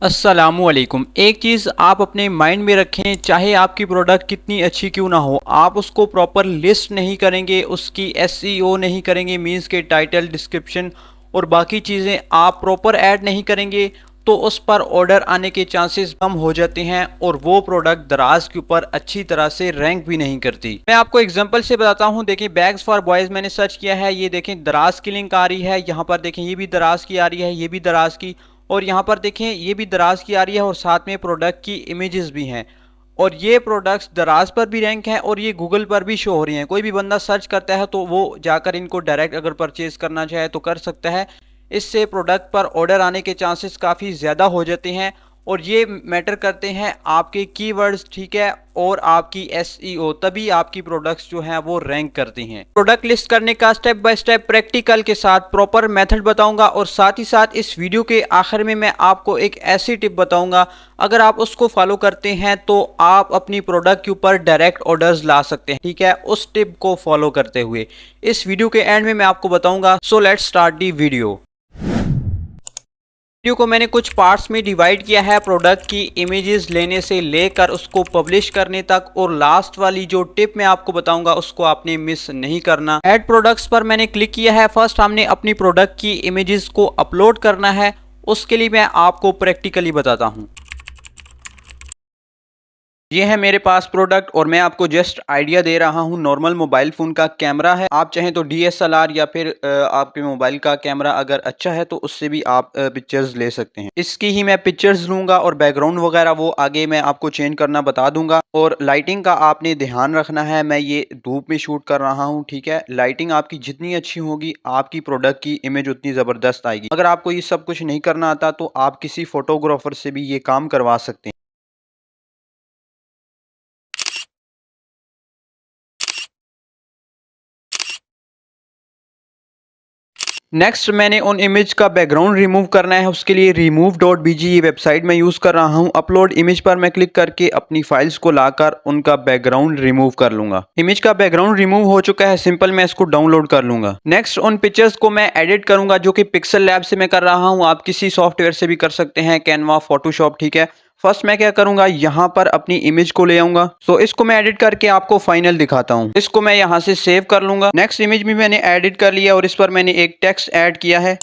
अस्सलामुअलैकुम। एक चीज़ आप अपने माइंड में रखें, चाहे आपकी प्रोडक्ट कितनी अच्छी क्यों ना हो, आप उसको प्रॉपर लिस्ट नहीं करेंगे, उसकी एसईओ नहीं करेंगे, मींस के टाइटल, डिस्क्रिप्शन और बाकी चीज़ें आप प्रॉपर ऐड नहीं करेंगे, तो उस पर ऑर्डर आने के चांसेस कम हो जाते हैं और वो प्रोडक्ट दराज के ऊपर अच्छी तरह से रैंक भी नहीं करती। मैं आपको एग्जांपल से बताता हूँ। देखें, बैग्स फॉर बॉयज़ मैंने सर्च किया है, ये देखें दराज की लिंक आ रही है। यहाँ पर देखें ये भी दराज की आ रही है, ये भी दराज की, और यहाँ पर देखें ये भी दराज की आ रही है और साथ में प्रोडक्ट की इमेजेस भी हैं। और ये प्रोडक्ट्स दराज पर भी रैंक हैं और ये गूगल पर भी शो हो रही हैं। कोई भी बंदा सर्च करता है तो वो जाकर इनको डायरेक्ट अगर परचेज करना चाहे तो कर सकता है। इससे प्रोडक्ट पर ऑर्डर आने के चांसेस काफ़ी ज़्यादा हो जाते हैं और ये मैटर करते हैं आपके कीवर्ड्स, ठीक है, और आपकी एसईओ, तभी आपकी प्रोडक्ट्स जो हैं वो रैंक करती हैं। प्रोडक्ट लिस्ट करने का स्टेप बाय स्टेप प्रैक्टिकल के साथ प्रॉपर मेथड बताऊंगा और साथ ही साथ इस वीडियो के आखिर में मैं आपको एक ऐसी टिप बताऊंगा, अगर आप उसको फॉलो करते हैं तो आप अपनी प्रोडक्ट के ऊपर डायरेक्ट ऑर्डर्स ला सकते हैं, ठीक है, उस टिप को फॉलो करते हुए। इस वीडियो के एंड में मैं आपको बताऊंगा। So let's start the video. Video को मैंने कुछ पार्ट्स में डिवाइड किया है, प्रोडक्ट की इमेजेस लेने से लेकर उसको पब्लिश करने तक, और लास्ट वाली जो टिप मैं आपको बताऊंगा उसको आपने मिस नहीं करना। ऐड प्रोडक्ट्स पर मैंने क्लिक किया है। फर्स्ट हमने अपनी प्रोडक्ट की इमेजेस को अपलोड करना है, उसके लिए मैं आपको प्रैक्टिकली बताता हूँ। ये है मेरे पास प्रोडक्ट और मैं आपको जस्ट आइडिया दे रहा हूँ। नॉर्मल मोबाइल फ़ोन का कैमरा है, आप चाहें तो डीएसएलआर या फिर आपके मोबाइल का कैमरा अगर अच्छा है तो उससे भी आप पिक्चर्स ले सकते हैं। इसकी ही मैं पिक्चर्स लूँगा और बैकग्राउंड वगैरह वो आगे मैं आपको चेंज करना बता दूंगा। और लाइटिंग का आपने ध्यान रखना है, मैं ये धूप में शूट कर रहा हूँ, ठीक है। लाइटिंग आपकी जितनी अच्छी होगी आपकी प्रोडक्ट की इमेज उतनी ज़बरदस्त आएगी। अगर आपको ये सब कुछ नहीं करना आता तो आप किसी फोटोग्राफर से भी ये काम करवा सकते हैं। नेक्स्ट मैंने उन इमेज का बैकग्राउंड रिमूव करना है, उसके लिए remove.bg ये वेबसाइट मैं यूज़ कर रहा हूँ। अपलोड इमेज पर मैं क्लिक करके अपनी फाइल्स को लाकर उनका बैकग्राउंड रिमूव कर लूंगा। इमेज का बैकग्राउंड रिमूव हो चुका है, सिंपल मैं इसको डाउनलोड कर लूंगा। नेक्स्ट उन पिक्चर्स को मैं एडिट करूंगा, जो कि पिक्सल लैब से मैं कर रहा हूँ। आप किसी सॉफ्टवेयर से भी कर सकते हैं, कैनवा, फोटोशॉप, ठीक है। फर्स्ट मैं क्या करूंगा, यहाँ पर अपनी इमेज को ले आऊंगा। सो इसको मैं एडिट करके आपको फाइनल दिखाता हूँ। इसको मैं यहाँ से सेव कर लूंगा। नेक्स्ट इमेज भी मैंने एडिट कर लिया और इस पर मैंने एक टेक्स्ट ऐड किया है।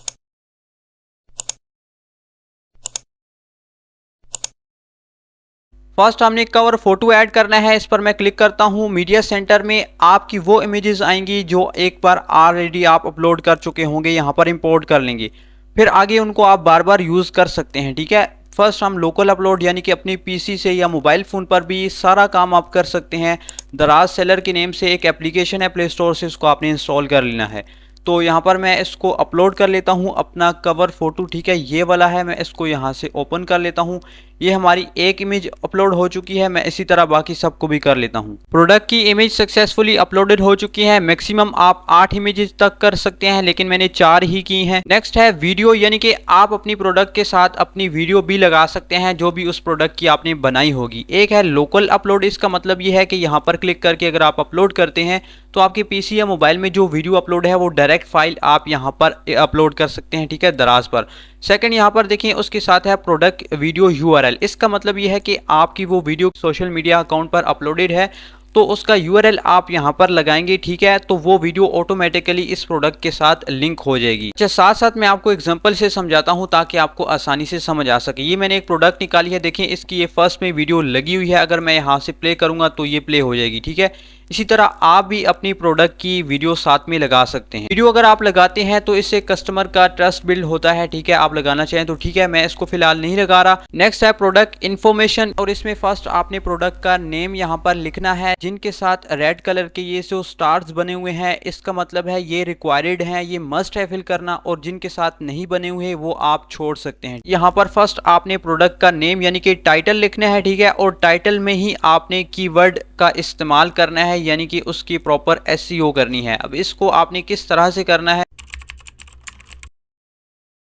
फर्स्ट हमने कवर फोटो ऐड करना है, इस पर मैं क्लिक करता हूँ। मीडिया सेंटर में आपकी वो इमेजेस आएंगी जो एक बार ऑलरेडी आप अपलोड कर चुके होंगे, यहाँ पर इंपोर्ट कर लेंगे, फिर आगे उनको आप बार बार यूज़ कर सकते हैं, ठीक है। फर्स्ट हम लोकल अपलोड यानी कि अपनी पीसी से या मोबाइल फ़ोन पर भी सारा काम आप कर सकते हैं। दराज सेलर के नेम से एक एप्लीकेशन है प्ले स्टोर से, उसको आपने इंस्टॉल कर लेना है। तो यहाँ पर मैं इसको अपलोड कर लेता हूँ अपना कवर फोटो, ठीक है, ये वाला है। मैं इसको यहाँ से ओपन कर लेता हूँ। ये हमारी एक इमेज अपलोड हो चुकी है। मैं इसी तरह बाकी सबको भी कर लेता हूँ। प्रोडक्ट की इमेज सक्सेसफुली अपलोडेड हो चुकी है। मैक्सिमम आप 8 इमेजेस तक कर सकते हैं, लेकिन मैंने 4 ही की हैं। नेक्स्ट है वीडियो, यानी कि आप अपनी प्रोडक्ट के साथ अपनी वीडियो भी लगा सकते हैं जो भी उस प्रोडक्ट की आपने बनाई होगी। एक है लोकल अपलोड, इसका मतलब ये है कि यहाँ पर क्लिक करके अगर आप अपलोड करते हैं तो आपके पीसी या मोबाइल में जो वीडियो अपलोड है वो डायरेक्ट फाइल आप यहाँ पर अपलोड कर सकते हैं, ठीक है, दराज पर। सेकंड यहाँ पर देखिए उसके साथ है प्रोडक्ट वीडियो यूआरएल। इसका मतलब ये है कि आपकी वो वीडियो सोशल मीडिया अकाउंट पर अपलोडेड है तो उसका यूआरएल आप यहाँ पर लगाएंगे, ठीक है, तो वो वीडियो ऑटोमेटिकली इस प्रोडक्ट के साथ लिंक हो जाएगी। अच्छा, साथ साथ मैं आपको एग्जांपल से समझाता हूँ ताकि आपको आसानी से समझ आ सके। ये मैंने एक प्रोडक्ट निकाली है, देखिए इसकी ये फर्स्ट में वीडियो लगी हुई है। अगर मैं यहाँ से प्ले करूँगा तो ये प्ले हो जाएगी, ठीक है। इसी तरह आप भी अपनी प्रोडक्ट की वीडियो साथ में लगा सकते हैं। वीडियो अगर आप लगाते हैं तो इससे कस्टमर का ट्रस्ट बिल्ड होता है, ठीक है। आप लगाना चाहें तो ठीक है, मैं इसको फिलहाल नहीं लगा रहा। नेक्स्ट है प्रोडक्ट इन्फॉर्मेशन, और इसमें फर्स्ट आपने प्रोडक्ट का नेम यहाँ पर लिखना है, जिनके साथ रेड कलर के ये जो स्टार्स बने हुए हैं इसका मतलब है ये रिक्वायर्ड हैं, ये मस्ट है फिल करना, और जिनके साथ नहीं बने हुए वो आप छोड़ सकते हैं। यहाँ पर फर्स्ट आपने प्रोडक्ट का नेम यानी कि टाइटल लिखना है, ठीक है, और टाइटल में ही आपने कीवर्ड का इस्तेमाल करना है, यानी कि उसकी प्रॉपर एसईओ करनी है। अब इसको आपने किस तरह से करना है,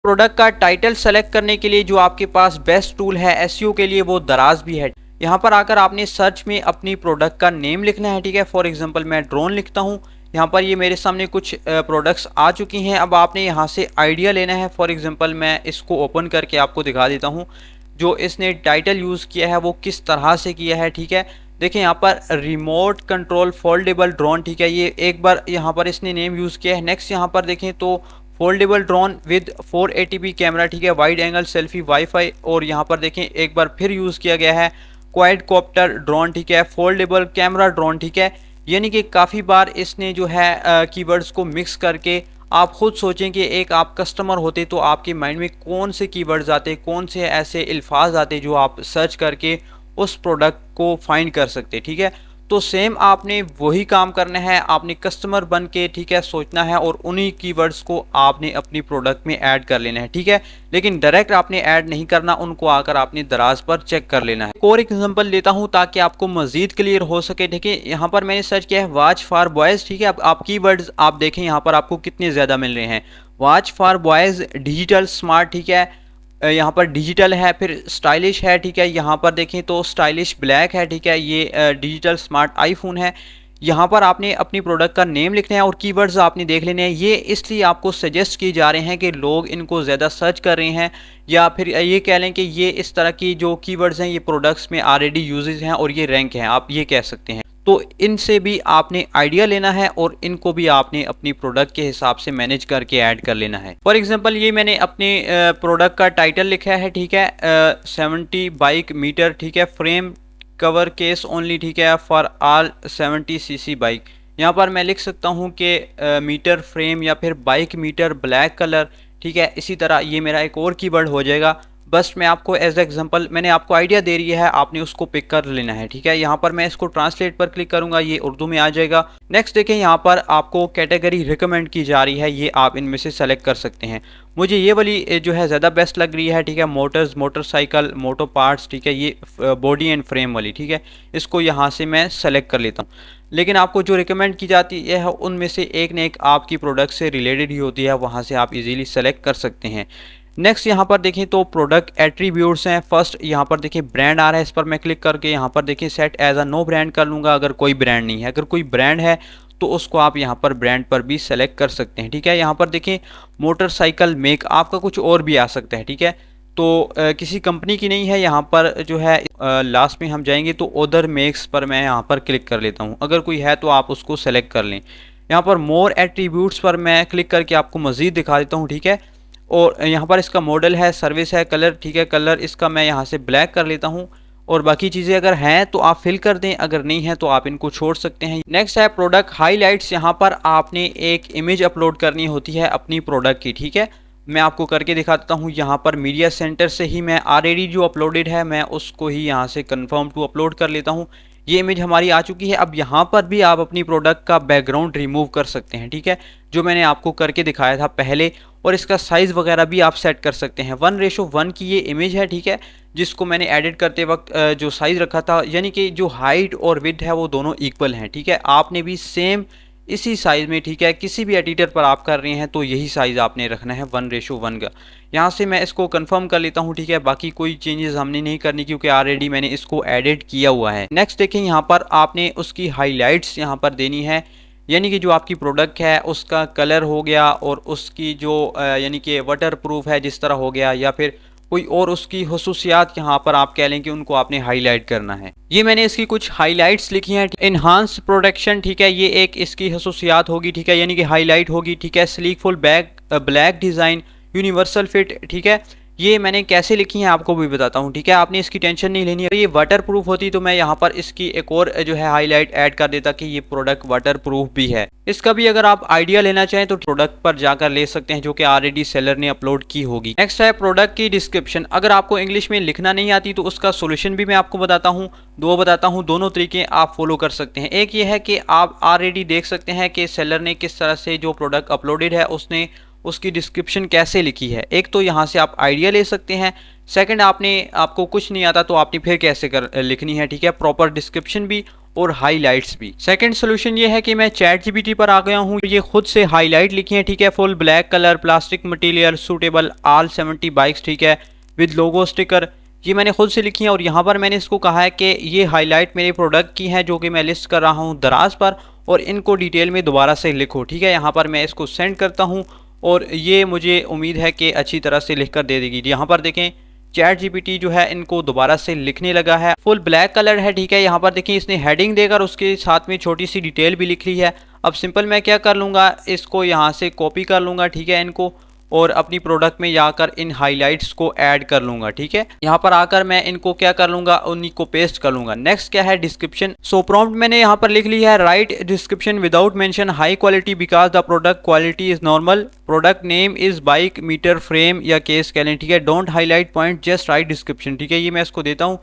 प्रोडक्ट का टाइटल सेलेक्ट करने के लिए जो आपके पास बेस्ट टूल है एसईओ के लिए वो दराज भी है। यहाँ पर आकर आपने सर्च में अपनी प्रोडक्ट का नेम लिखना है, ठीक है। फॉर एग्जांपल मैं ड्रोन लिखता हूँ। यहाँ पर ये मेरे सामने कुछ प्रोडक्ट्स आ चुकी हैं। अब आपने यहाँ से आइडिया लेना है। फॉर एग्जांपल मैं इसको ओपन करके आपको दिखा देता हूँ। जो इसने टाइटल यूज़ किया है वो किस तरह से किया है, ठीक है। देखें यहाँ पर रिमोट कंट्रोल फोल्डेबल ड्रोन, ठीक है, ये एक बार यहाँ पर इसने नेम यूज़ किया है। नेक्स्ट यहाँ पर देखें तो foldable drone with 480p camera, ठीक है, वाइड एंगल सेल्फी वाईफाई। और यहाँ पर देखें एक बार फिर यूज़ किया गया है क्वाडकॉप्टर ड्रोन, ठीक है, फोल्डेबल कैमरा ड्रोन, ठीक है। यानी कि काफ़ी बार इसने जो है कीवर्ड्स को मिक्स करके, आप खुद सोचें कि एक आप कस्टमर होते तो आपके माइंड में कौन से कीवर्ड्स आते, कौन से ऐसे अल्फाज आते जो आप सर्च करके उस प्रोडक्ट को फाइंड कर सकते, ठीक है। तो सेम आपने वही काम करना है, आपने कस्टमर बन के, ठीक है, सोचना है और उन्हीं कीवर्ड्स को आपने अपनी प्रोडक्ट में ऐड कर लेना है, ठीक है। लेकिन डायरेक्ट आपने ऐड नहीं करना, उनको आकर आपने दराज पर चेक कर लेना है। एक और एग्जांपल लेता हूं ताकि आपको मजीद क्लियर हो सके। ठीक है, यहाँ पर मैंने सर्च किया है वॉच फॉर बॉयज़, ठीक है। अब आप कीवर्ड्स आप देखें यहाँ पर आपको कितने ज़्यादा मिल रहे हैं। Watch for boys, digital smart, ठीक है, यहाँ पर डिजिटल है, फिर स्टाइलिश है, ठीक है, यहाँ पर देखें तो स्टाइलिश ब्लैक है, ठीक है, ये डिजिटल स्मार्ट आईफोन है। यहाँ पर आपने अपनी प्रोडक्ट का नेम लिखना है और कीवर्ड्स आपने देख लेने हैं। ये इसलिए आपको सजेस्ट किए जा रहे हैं कि लोग इनको ज़्यादा सर्च कर रहे हैं, या फिर ये कह लें कि ये इस तरह की जो कीवर्ड्स हैं ये प्रोडक्ट्स में ऑलरेडी यूजेज हैं और ये रैंक हैं, आप ये कह सकते हैं। तो इनसे भी आपने आइडिया लेना है और इनको भी आपने अपनी प्रोडक्ट के हिसाब से मैनेज करके ऐड कर लेना है। फॉर एग्जांपल ये मैंने अपने प्रोडक्ट का टाइटल लिखा है, ठीक है, 70 बाइक मीटर, ठीक है, फ्रेम कवर केस ओनली, ठीक है, फॉर ऑल 70 सीसी बाइक। यहाँ पर मैं लिख सकता हूँ कि मीटर फ्रेम या फिर बाइक मीटर ब्लैक कलर, ठीक है। इसी तरह ये मेरा एक और कीवर्ड हो जाएगा। बस मैं आपको एज एग्जांपल मैंने आपको आइडिया दे रही है, आपने उसको पिक कर लेना है, ठीक है। यहाँ पर मैं इसको ट्रांसलेट पर क्लिक करूंगा, ये उर्दू में आ जाएगा। नेक्स्ट देखें यहाँ पर आपको कैटेगरी रिकमेंड की जा रही है, ये आप इनमें से सेलेक्ट कर सकते हैं। मुझे ये वाली जो है ज़्यादा बेस्ट लग रही है, ठीक है, मोटर्स, मोटरसाइकिल, मोटो पार्ट्स, ठीक है, ये बॉडी एंड फ्रेम वाली, ठीक है, इसको यहाँ से मैं सेलेक्ट कर लेता हूँ। लेकिन आपको जो रिकमेंड की जाती है उनमें से एक न एक आपकी प्रोडक्ट से रिलेटेड ही होती है, वहाँ से आप इजीली सेलेक्ट कर सकते हैं। नेक्स्ट यहाँ पर देखें तो प्रोडक्ट एट्रीब्यूट्स हैं। फर्स्ट यहाँ पर देखिए ब्रांड आ रहा है, इस पर मैं क्लिक करके यहाँ पर देखिए set as a no brand कर लूँगा अगर कोई ब्रांड नहीं है। अगर कोई ब्रांड है तो उसको आप यहाँ पर ब्रांड पर भी सेलेक्ट कर सकते हैं, ठीक है। यहाँ पर देखें मोटरसाइकिल मेक, आपका कुछ और भी आ सकता है, ठीक है। तो किसी कंपनी की नहीं है, यहाँ पर जो है लास्ट में हम जाएंगे तो अदर मेक्स पर मैं यहाँ पर क्लिक कर लेता हूँ। अगर कोई है तो आप उसको सेलेक्ट कर लें। यहाँ पर मोर एट्रीब्यूट्स पर मैं क्लिक करके आपको मज़ीद दिखा देता हूँ, ठीक है। और यहाँ पर इसका मॉडल है, सर्विस है, कलर, ठीक है, कलर इसका मैं यहाँ से ब्लैक कर लेता हूँ। और बाकी चीज़ें अगर हैं तो आप फिल कर दें, अगर नहीं है तो आप इनको छोड़ सकते हैं। नेक्स्ट है प्रोडक्ट हाइलाइट्स। यहाँ पर आपने एक इमेज अपलोड करनी होती है अपनी प्रोडक्ट की, ठीक है। मैं आपको करके दिखा देता हूँ। यहाँ पर मीडिया सेंटर से ही मैं ऑलरेडी जो अपलोडेड है मैं उसको ही यहाँ से कन्फर्म टू अपलोड कर लेता हूँ। ये इमेज हमारी आ चुकी है। अब यहाँ पर भी आप अपनी प्रोडक्ट का बैकग्राउंड रिमूव कर सकते हैं, ठीक है, जो मैंने आपको करके दिखाया था पहले। और इसका साइज़ वगैरह भी आप सेट कर सकते हैं। 1:1 की ये इमेज है, ठीक है, जिसको मैंने एडिट करते वक्त जो साइज़ रखा था, यानी कि जो हाइट और विड्थ है वो दोनों इक्वल हैं, ठीक है। आपने भी सेम इसी साइज़ में, ठीक है, किसी भी एडिटर पर आप कर रहे हैं तो यही साइज़ आपने रखना है 1:1 का। यहाँ से मैं इसको कंफर्म कर लेता हूँ, ठीक है। बाकी कोई चेंजेस हमने नहीं करनी क्योंकि ऑलरेडी मैंने इसको एडिट किया हुआ है। नेक्स्ट देखें, यहाँ पर आपने उसकी हाईलाइट्स यहाँ पर देनी है, यानी कि जो आपकी प्रोडक्ट है उसका कलर हो गया और उसकी जो यानी कि वाटर प्रूफ है जिस तरह हो गया, या फिर कोई और उसकी खसूसियात यहाँ पर आप कह लें कि उनको आपने हाईलाइट करना है। ये मैंने इसकी कुछ हाईलाइट्स लिखी हैं। इनहांस प्रोडक्शन, ठीक है, ये एक इसकी खसूसियात होगी, ठीक है, यानी कि हाईलाइट होगी, ठीक है। Sleek full black design, universal fit, ठीक है, ये मैंने कैसे लिखी है आपको भी बताता हूँ, ठीक है। आपने इसकी टेंशन नहीं लेनी है। ये वाटर प्रूफ होती तो मैं यहाँ पर इसकी एक और जो है हाईलाइट ऐड कर देता कि ये प्रोडक्ट वाटर प्रूफ भी है। इसका भी अगर आप आइडिया लेना चाहें तो प्रोडक्ट पर जाकर ले सकते हैं, जो कि ऑलरेडी सेलर ने अपलोड की होगी। नेक्स्ट है प्रोडक्ट की डिस्क्रिप्शन। अगर आपको इंग्लिश में लिखना नहीं आती तो उसका सोल्यूशन भी मैं आपको बताता हूँ, दोनों तरीके आप फॉलो कर सकते हैं। एक ये है कि आप ऑलरेडी देख सकते हैं कि सेलर ने किस तरह से जो प्रोडक्ट अपलोडेड है उसने उसकी डिस्क्रिप्शन कैसे लिखी है। एक तो यहाँ से आप आइडिया ले सकते हैं। सेकंड, आपको कुछ नहीं आता तो आपने फिर कैसे लिखनी है, ठीक है, प्रॉपर डिस्क्रिप्शन भी और हाईलाइट्स भी। सेकंड सोल्यूशन ये है कि मैं चैट जीपीटी पर आ गया हूँ, ये खुद से हाईलाइट लिखी है, ठीक है, full black colour, plastic material, suitable all 70 bikes, ठीक है, विद लोगो स्टिकर, ये मैंने खुद से लिखी है। और यहाँ पर मैंने इसको कहा है कि ये हाईलाइट मेरे प्रोडक्ट की है जो कि मैं लिस्ट कर रहा हूँ दराज पर, और इनको डिटेल में दोबारा से लिखो, ठीक है। यहाँ पर मैं इसको सेंड करता हूँ और ये मुझे उम्मीद है कि अच्छी तरह से लिख कर दे देगी। यहाँ पर देखें चैट जीपीटी जो है इनको दोबारा से लिखने लगा है। फुल ब्लैक कलर है, ठीक है। यहाँ पर देखिए इसने हेडिंग देकर उसके साथ में छोटी सी डिटेल भी लिख ली है। अब सिंपल मैं क्या कर लूँगा, इसको यहाँ से कॉपी कर लूँगा, ठीक है, इनको, और अपनी प्रोडक्ट में जाकर इन हाइलाइट्स को ऐड कर लूँगा, ठीक है। यहाँ पर आकर मैं इनको क्या कर लूँगा, उन्हीं को पेस्ट कर लूँगा। नेक्स्ट क्या है, डिस्क्रिप्शन। सो प्रॉम्प्ट मैंने यहाँ पर लिख ली है, write description without mention high quality because the product quality is normal, product name is bike meter frame या केस कह लें, ठीक है। Don't highlight point just write description, ठीक है। ये मैं इसको देता हूँ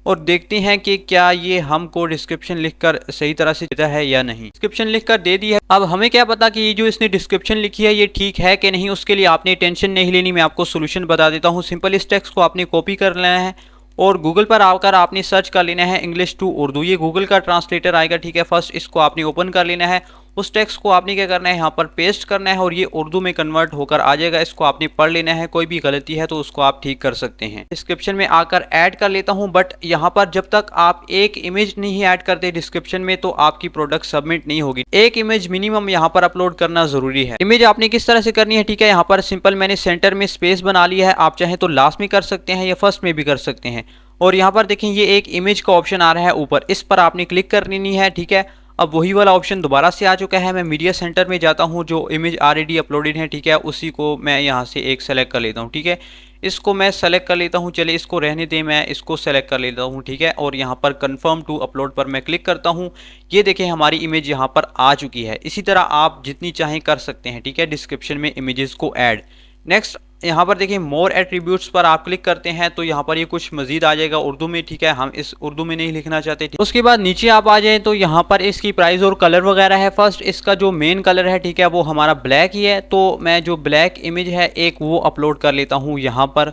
और देखते हैं कि क्या ये हमको डिस्क्रिप्शन लिखकर सही तरह से देता है या नहीं। डिस्क्रिप्शन लिखकर दे दी है। अब हमें क्या पता कि ये जो इसने डिस्क्रिप्शन लिखी है ये ठीक है कि नहीं, उसके लिए आपने टेंशन नहीं लेनी, मैं आपको सोल्यूशन बता देता हूँ। सिंपल इस टेक्स्ट को आपने कॉपी कर लेना है और गूगल पर आकर आपने सर्च कर लेना है इंग्लिश टू उर्दू, ये गूगल का ट्रांसलेटर आएगा, ठीक है। फर्स्ट इसको आपने ओपन कर लेना है, उस टेक्स्ट को आपने क्या करना है, यहाँ पर पेस्ट करना है और ये उर्दू में कन्वर्ट होकर आ जाएगा। इसको आपने पढ़ लेना है, कोई भी गलती है तो उसको आप ठीक कर सकते हैं। डिस्क्रिप्शन में आकर ऐड कर लेता हूँ, बट यहाँ पर जब तक आप एक इमेज नहीं ऐड करते डिस्क्रिप्शन में तो आपकी प्रोडक्ट सबमिट नहीं होगी। एक इमेज मिनिमम यहाँ पर अपलोड करना जरूरी है। इमेज आपने किस तरह से करनी है, ठीक है। यहाँ पर सिंपल मैंने सेंटर में स्पेस बना लिया है, आप चाहें तो लास्ट में कर सकते हैं या फर्स्ट में भी कर सकते हैं। और यहाँ पर देखें ये एक इमेज का ऑप्शन आ रहा है ऊपर, इस पर आपने क्लिक कर लेनी है, ठीक है। अब वही वाला ऑप्शन दोबारा से आ चुका है। मैं मीडिया सेंटर में जाता हूँ, जो इमेज ऑलरेडी अपलोडेड है, ठीक है, उसी को मैं यहाँ से एक सेलेक्ट कर लेता हूँ, ठीक है। इसको मैं सेलेक्ट कर लेता हूँ, चलिए इसको रहने दें, मैं इसको सेलेक्ट कर लेता हूँ, ठीक है। और यहाँ पर कंफर्म टू अपलोड पर मैं क्लिक करता हूँ। ये देखें हमारी इमेज यहाँ पर आ चुकी है। इसी तरह आप जितनी चाहें कर सकते हैं, ठीक है, डिस्क्रिप्शन में इमेजेस को ऐड। नेक्स्ट यहाँ पर देखिए मोर एट्रीब्यूट्स पर आप क्लिक करते हैं तो यहाँ पर ये कुछ मजीद आ जाएगा उर्दू में, ठीक है। हम इस उर्दू में नहीं लिखना चाहते। उसके बाद नीचे आप आ जाएं तो यहाँ पर इसकी प्राइस और कलर वगैरह है। फर्स्ट इसका जो मेन कलर है, ठीक है, वो हमारा ब्लैक ही है, तो मैं जो ब्लैक इमेज है एक वो अपलोड कर लेता हूँ यहाँ पर।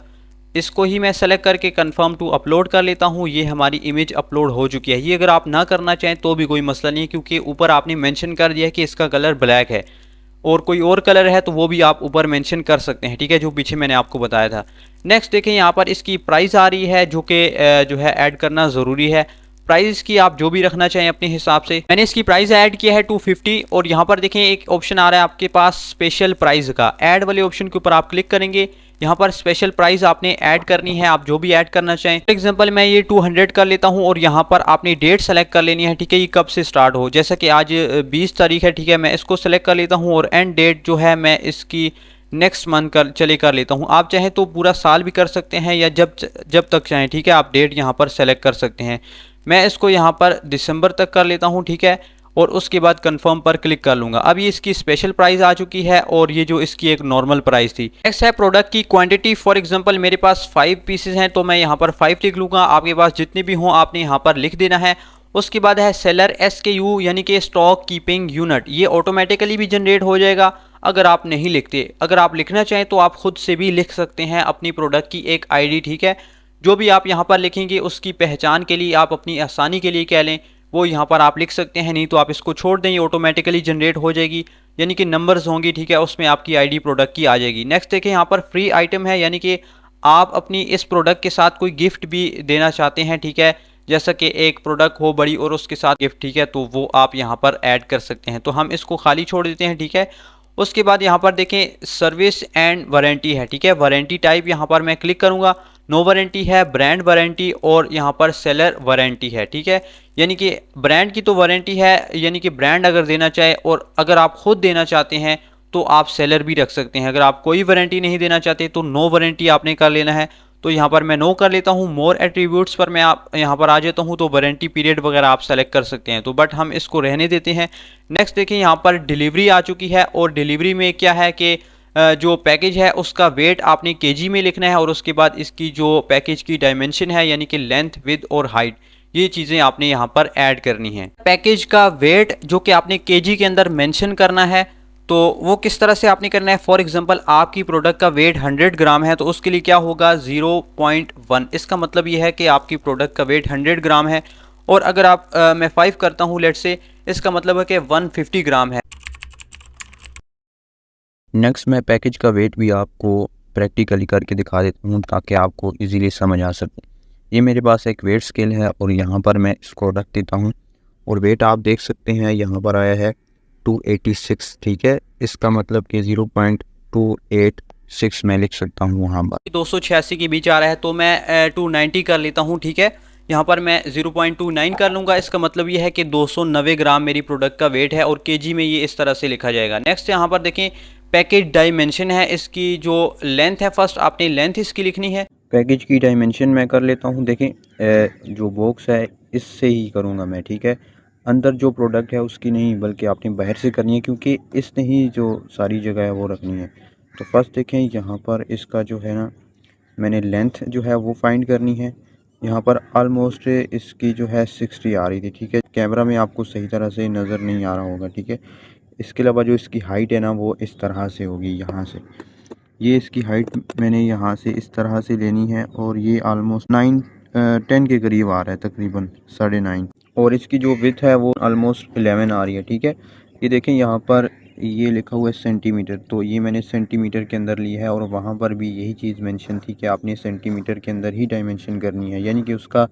इसको ही मैं सेलेक्ट करके कंफर्म टू अपलोड कर लेता हूँ। ये हमारी इमेज अपलोड हो चुकी है। ये अगर आप ना करना चाहें तो भी कोई मसला नहीं है, क्योंकि ऊपर आपने मेंशन कर दिया है कि इसका कलर ब्लैक है, और कोई और कलर है तो वो भी आप ऊपर मेंशन कर सकते हैं, ठीक है, जो पीछे मैंने आपको बताया था। नेक्स्ट देखें यहाँ पर इसकी प्राइस आ रही है, जो कि जो है ऐड करना ज़रूरी है। प्राइस की आप जो भी रखना चाहें अपने हिसाब से। मैंने इसकी प्राइस ऐड किया है 250। और यहाँ पर देखें एक ऑप्शन आ रहा है आपके पास स्पेशल प्राइस का, ऐड वाले ऑप्शन के ऊपर आप क्लिक करेंगे। यहाँ पर स्पेशल प्राइस आपने ऐड करनी है, आप जो भी ऐड करना चाहें। फॉर एग्जांपल मैं ये 200 कर लेता हूँ और यहाँ पर आपने डेट सेलेक्ट कर लेनी है, ठीक है, ये कब से स्टार्ट हो। जैसा कि आज 20 तारीख है, ठीक है, मैं इसको सेलेक्ट कर लेता हूँ और एंड डेट जो है मैं इसकी नेक्स्ट मंथ कर लेता हूँ। आप चाहें तो पूरा साल भी कर सकते हैं या जब तक चाहें, ठीक है, आप डेट यहाँ पर सेलेक्ट कर सकते हैं। मैं इसको यहाँ पर दिसंबर तक कर लेता हूँ, ठीक है, और उसके बाद कंफर्म पर क्लिक कर लूँगा। अब ये इसकी स्पेशल प्राइस आ चुकी है और ये जो इसकी एक नॉर्मल प्राइस थी। नेक्स्ट है प्रोडक्ट की क्वांटिटी। फॉर एग्जांपल मेरे पास 5 पीसेस हैं तो मैं यहाँ पर 5 लिख लूँगा। आपके पास जितने भी हों आपने यहाँ पर लिख देना है। उसके बाद है सेलर SKU यानी कि स्टॉक कीपिंग यूनिट, ये ऑटोमेटिकली भी जनरेट हो जाएगा अगर आप नहीं लिखते। अगर आप लिखना चाहें तो आप खुद से भी लिख सकते हैं अपनी प्रोडक्ट की एक ID, ठीक है। जो भी आप यहाँ पर लिखेंगे उसकी पहचान के लिए, आप अपनी आसानी के लिए कह लें, वो यहाँ पर आप लिख सकते हैं। नहीं तो आप इसको छोड़ दें, ये ऑटोमेटिकली जनरेट हो जाएगी, यानी कि नंबर्स होंगी, ठीक है, उसमें आपकी ID प्रोडक्ट की आ जाएगी। नेक्स्ट देखें यहाँ पर फ्री आइटम है, यानी कि आप अपनी इस प्रोडक्ट के साथ कोई गिफ्ट भी देना चाहते हैं, ठीक है, जैसा कि एक प्रोडक्ट हो बड़ी और उसके साथ गिफ्ट, ठीक है, तो वो आप यहाँ पर ऐड कर सकते हैं। तो हम इसको खाली छोड़ देते हैं, ठीक है। उसके बाद यहाँ पर देखें सर्विस एंड वारंटी है, ठीक है। वारंटी टाइप यहाँ पर मैं क्लिक करूँगा, नो वारंटी है, ब्रांड वारंटी और यहाँ पर सेलर वारंटी है, ठीक है। यानी कि ब्रांड की तो वारंटी है, यानी कि ब्रांड अगर देना चाहे, और अगर आप खुद देना चाहते हैं तो आप सेलर भी रख सकते हैं। अगर आप कोई वारंटी नहीं देना चाहते तो नो वारंटी आपने कर लेना है। तो यहाँ पर मैं नो कर लेता हूँ। मोर एट्रीब्यूट्स पर मैं आप यहाँ पर आ जाता हूँ तो वारंटी पीरियड वगैरह आप सेलेक्ट कर सकते हैं, तो बट हम इसको रहने देते हैं। नेक्स्ट देखिए यहाँ पर डिलीवरी आ चुकी है, और डिलीवरी में क्या है कि जो पैकेज है उसका वेट आपने केजी में लिखना है, और उसके बाद इसकी जो पैकेज की डायमेंशन है यानी कि लेंथ, विड्थ और हाइट, ये चीज़ें आपने यहाँ पर ऐड करनी है। पैकेज का वेट जो कि आपने केजी के अंदर मेंशन करना है, तो वो किस तरह से आपने करना है। फॉर एग्जांपल आपकी प्रोडक्ट का वेट 100 ग्राम है तो उसके लिए क्या होगा 0.1। इसका मतलब ये है कि आपकी प्रोडक्ट का वेट 100 ग्राम है, और अगर आप मैं 5 करता हूँ लेट से, इसका मतलब है कि 150 ग्राम है। नेक्स्ट मैं पैकेज का वेट भी आपको प्रैक्टिकली करके दिखा देता हूँ ताकि आपको इजीली समझ आ सके। ये मेरे पास एक वेट स्केल है और यहाँ पर मैं इसको रख देता हूँ, और वेट आप देख सकते हैं यहाँ पर आया है 286, ठीक है। इसका मतलब कि 0.28 286 मैं लिख सकता हूँ वहाँ पर। 286 के बीच आ रहा है तो मैं 290 कर लेता हूँ, ठीक है। यहाँ पर मैं 0.29 कर लूँगा। इसका मतलब ये है कि 290 ग्राम मेरी प्रोडक्ट का वेट है और केजी में ये इस तरह से लिखा जाएगा। नेक्स्ट यहाँ पर देखें पैकेज डायमेंशन है, इसकी जो लेंथ है, फर्स्ट आपने लेंथ इसकी लिखनी है। पैकेज की डायमेंशन मैं कर लेता हूँ। देखें जो बॉक्स है इससे ही करूँगा मैं, ठीक है। अंदर जो प्रोडक्ट है उसकी नहीं, बल्कि आपने बाहर से करनी है, क्योंकि इसने ही जो सारी जगह है वो रखनी है। तो फर्स्ट देखें यहाँ पर इसका जो है ना, मैंने लेंथ जो है वो फाइंड करनी है। यहाँ पर ऑलमोस्ट इसकी जो है 60 आ रही थी, ठीक है। कैमरा में आपको सही तरह से नज़र नहीं आ रहा होगा, ठीक है। इसके अलावा जो इसकी हाइट है ना वो इस तरह से होगी, यहाँ से ये इसकी हाइट मैंने यहाँ से इस तरह से लेनी है और ये ऑलमोस्ट 10 के करीब आ रहा है, तकरीबन 9.5। और इसकी जो विड्थ है वो ऑलमोस्ट 11 आ रही है, ठीक है। ये देखें यहाँ पर ये लिखा हुआ है सेंटीमीटर, तो ये मैंने सेंटीमीटर के अंदर ली है और वहाँ पर भी यही चीज़ मेंशन थी कि आपने सेंटीमीटर के अंदर ही डायमेंशन करनी है, यानी कि उसका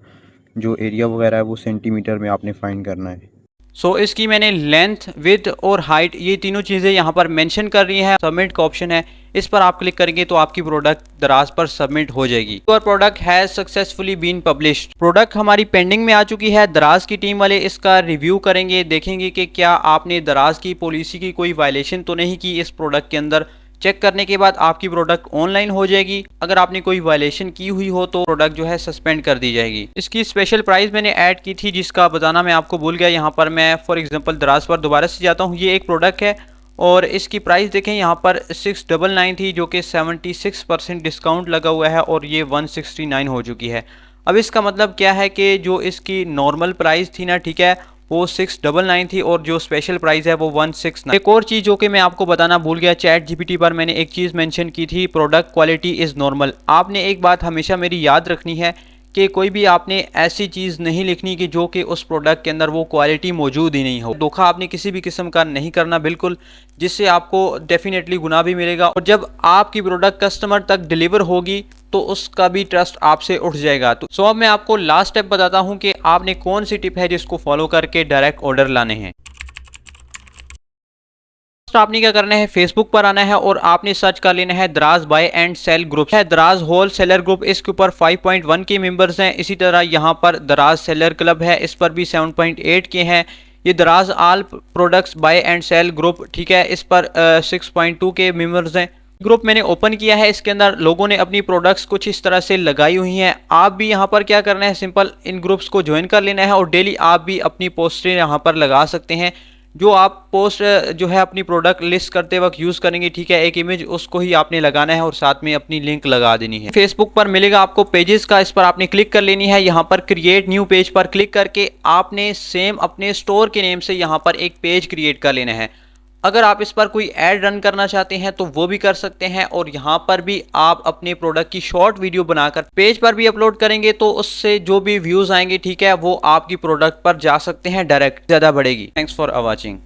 जो एरिया वगैरह है वो सेंटीमीटर में आपने फाइंड करना है। सो इसकी मैंने लेंथ, विड्थ और हाइट ये तीनों चीज़ें यहाँ पर मेंशन कर रही है। सबमिट का ऑप्शन है, इस पर आप क्लिक करेंगे तो आपकी प्रोडक्ट दराज पर सबमिट हो जाएगी। और product has successfully been published. Product हमारी पेंडिंग में आ चुकी है। दराज की टीम वाले इसका रिव्यू करेंगे, देखेंगे कि क्या आपने दराज की पॉलिसी की कोई वायलेशन तो नहीं की इस प्रोडक्ट के अंदर। चेक करने के बाद आपकी प्रोडक्ट ऑनलाइन हो जाएगी। अगर आपने कोई वायलेशन की हुई हो तो प्रोडक्ट जो है सस्पेंड कर दी जाएगी। इसकी स्पेशल प्राइस मैंने ऐड की थी जिसका बताना मैं आपको भूल गया। यहाँ पर मैं फॉर एग्जांपल दराज पर दोबारा से जाता हूँ। ये एक प्रोडक्ट है और इसकी प्राइस देखें यहाँ पर 699 थी, जो कि 76% डिस्काउंट लगा हुआ है और ये 169 हो चुकी है। अब इसका मतलब क्या है कि जो इसकी नॉर्मल प्राइस थी ना, ठीक है, वो 699 थी और जो स्पेशल प्राइस है वो 169। एक और चीज़ जो कि मैं आपको बताना भूल गया, चैट जीपीटी पर मैंने एक चीज़ मेंशन की थी, प्रोडक्ट क्वालिटी इज़ नॉर्मल। आपने एक बात हमेशा मेरी याद रखनी है कि कोई भी आपने ऐसी चीज़ नहीं लिखनी कि जो कि उस प्रोडक्ट के अंदर वो क्वालिटी मौजूद ही नहीं हो। धोखा आपने किसी भी किस्म का नहीं करना बिल्कुल, जिससे आपको डेफिनेटली गुनाह भी मिलेगा। और जब आपकी प्रोडक्ट कस्टमर तक डिलीवर होगी तो उसका भी ट्रस्ट आपसे उठ जाएगा। तो अब मैं आपको लास्ट स्टेप बताता हूं कि आपने कौन सी टिप है जिसको फॉलो करके डायरेक्ट ऑर्डर लाने हैं। आपने क्या करना है, फेसबुक पर आना है और आपने सर्च कर लेना है दराज बाय एंड सेल ग्रुप है, दराज होल सेलर ग्रुप। इसके ऊपर 5.1 के मेंबर्स हैं। इसी तरह यहाँ पर दराज सेलर क्लब है, इस पर भी 7.8 के हैं। ये दराज all products buy and sell group, ठीक है, इस पर 6.2 के मेंबर्स हैं। ग्रुप मैंने ओपन किया है, इसके अंदर लोगों ने अपनी प्रोडक्ट्स कुछ इस तरह से लगाई हुई हैं। आप भी यहाँ पर क्या करना है, सिंपल इन ग्रुप्स को ज्वाइन कर लेना है और डेली आप भी अपनी पोस्टें यहाँ पर लगा सकते हैं। जो आप पोस्ट जो है अपनी प्रोडक्ट लिस्ट करते वक्त यूज़ करेंगे, ठीक है, एक इमेज उसको ही आपने लगाना है और साथ में अपनी लिंक लगा देनी है। फेसबुक पर मिलेगा आपको पेजेस का, इस पर आपने क्लिक कर लेनी है। यहाँ पर क्रिएट न्यू पेज पर क्लिक करके आपने सेम अपने स्टोर के नेम से यहाँ पर एक पेज क्रिएट कर लेना है। अगर आप इस पर कोई ऐड रन करना चाहते हैं तो वो भी कर सकते हैं और यहाँ पर भी आप अपने प्रोडक्ट की शॉर्ट वीडियो बनाकर पेज पर भी अपलोड करेंगे तो उससे जो भी व्यूज़ आएंगे, ठीक है, वो आपकी प्रोडक्ट पर जा सकते हैं, डायरेक्ट ज़्यादा बढ़ेगी। Thanks for watching.